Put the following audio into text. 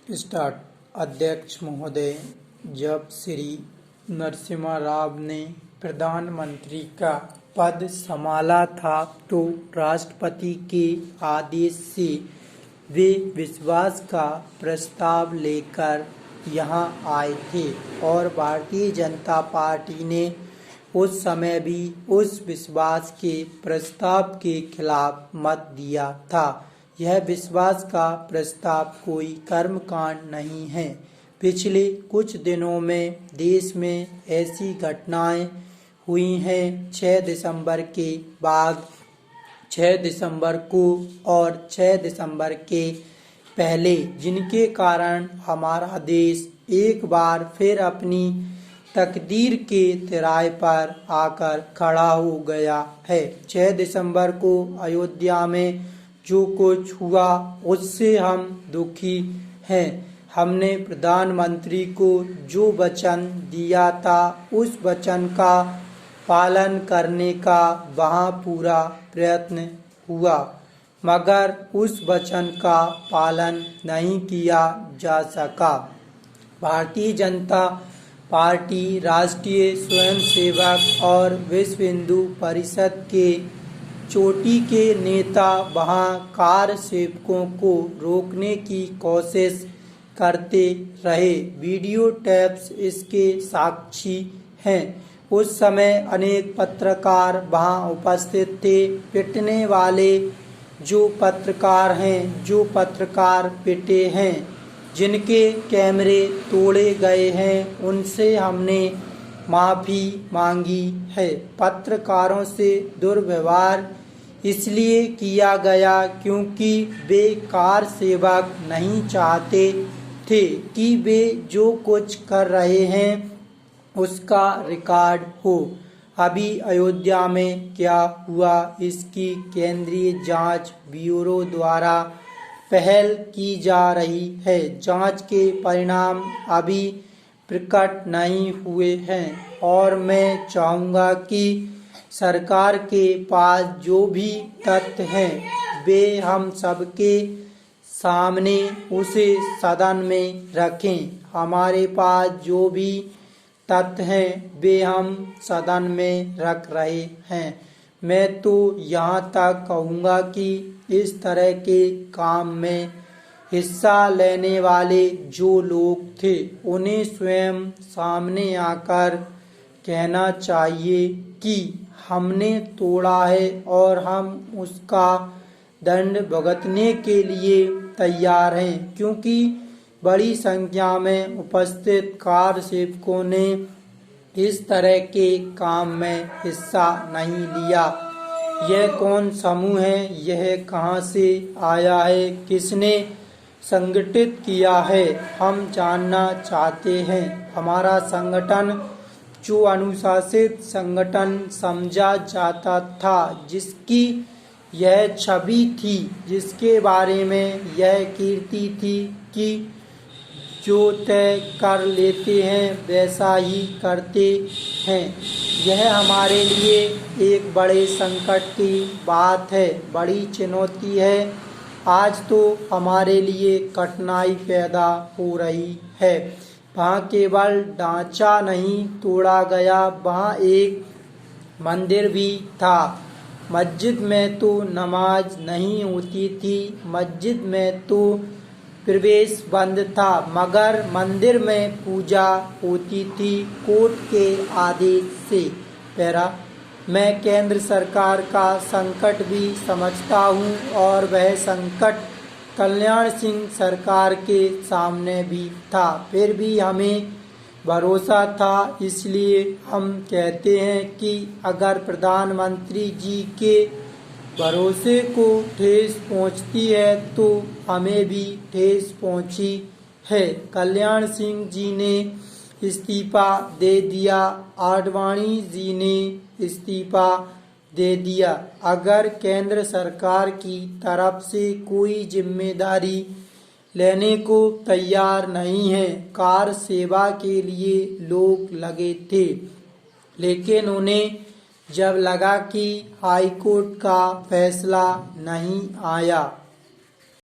Start. अध्यक्ष महोदय, जब श्री नरसिम्हा राव ने प्रधानमंत्री का पद संभाला था तो राष्ट्रपति के आदेश से वे विश्वास का प्रस्ताव लेकर यहां आए थे और भारतीय जनता पार्टी ने उस समय भी उस विश्वास के प्रस्ताव के खिलाफ मत दिया था। यह विश्वास का प्रस्ताव कोई कर्मकांड नहीं है। पिछले कुछ दिनों में देश में ऐसी घटनाएं हुई हैं 6 दिसंबर के बाद, 6 दिसंबर को और 6 दिसंबर के पहले, जिनके कारण हमारा देश एक बार फिर अपनी तकदीर के तिराहे पर आकर खड़ा हो गया है। 6 दिसंबर को अयोध्या में जो कुछ हुआ उससे हम दुखी हैं। हमने प्रधानमंत्री को जो वचन दिया था उस वचन का पालन करने का वहाँ पूरा प्रयत्न हुआ, मगर उस वचन का पालन नहीं किया जा सका। भारतीय जनता पार्टी, राष्ट्रीय स्वयंसेवक और विश्व हिंदू परिषद के चोटी के नेता वहां कार सेवकों को रोकने की कोशिश करते रहे। वीडियो टेप्स इसके साक्षी हैं। उस समय अनेक पत्रकार वहां उपस्थित थे। पिटने वाले जो पत्रकार पिटे हैं, जिनके कैमरे तोड़े गए हैं, उनसे हमने माफ़ी मांगी है। पत्रकारों से दुर्व्यवहार इसलिए किया गया क्योंकि वे कार सेवक नहीं चाहते थे कि वे जो कुछ कर रहे हैं उसका रिकॉर्ड हो। अभी अयोध्या में क्या हुआ, इसकी केंद्रीय जांच ब्यूरो द्वारा पहल की जा रही है। जांच के परिणाम अभी प्रकट नहीं हुए हैं और मैं चाहूँगा कि सरकार के पास जो भी तथ्य हैं वे हम सबके सामने उसे सदन में रखें। हमारे पास जो भी तथ्य हैं वे हम सदन में रख रहे हैं। मैं तो यहाँ तक कहूँगा कि इस तरह के काम में हिस्सा लेने वाले जो लोग थे उन्हें स्वयं सामने आकर कहना चाहिए कि हमने तोड़ा है और हम उसका दंड भुगतने के लिए तैयार हैं, क्योंकि बड़ी संख्या में उपस्थित कार सेवकों ने इस तरह के काम में हिस्सा नहीं लिया। यह कौन समूह है, यह कहां से आया है, किसने संगठित किया है, हम जानना चाहते हैं। हमारा संगठन जो अनुशासित संगठन समझा जाता था, जिसकी यह छवि थी, जिसके बारे में यह कीर्ति थी कि जो तय कर लेते हैं वैसा ही करते हैं, यह हमारे लिए एक बड़े संकट की बात है, बड़ी चुनौती है। आज तो हमारे लिए कठिनाई पैदा हो रही है। वहाँ केवल ढांचा नहीं तोड़ा गया, वहाँ एक मंदिर भी था। मस्जिद में तो नमाज नहीं होती थी, मस्जिद में तो प्रवेश बंद था, मगर मंदिर में पूजा होती थी कोर्ट के आदेश से। मैं केंद्र सरकार का संकट भी समझता हूँ और वह संकट कल्याण सिंह सरकार के सामने भी था, फिर भी हमें भरोसा था। इसलिए हम कहते हैं कि अगर प्रधानमंत्री जी के भरोसे को ठेस पहुंचती है तो हमें भी ठेस पहुंची है। कल्याण सिंह जी ने इस्तीफा दे दिया, आडवाणी जी ने इस्तीफा दे दिया। अगर केंद्र सरकार की तरफ से कोई जिम्मेदारी लेने को तैयार नहीं है, कार सेवा के लिए लोग लगे थे, लेकिन उन्हें जब लगा कि हाई कोर्ट का फैसला नहीं आया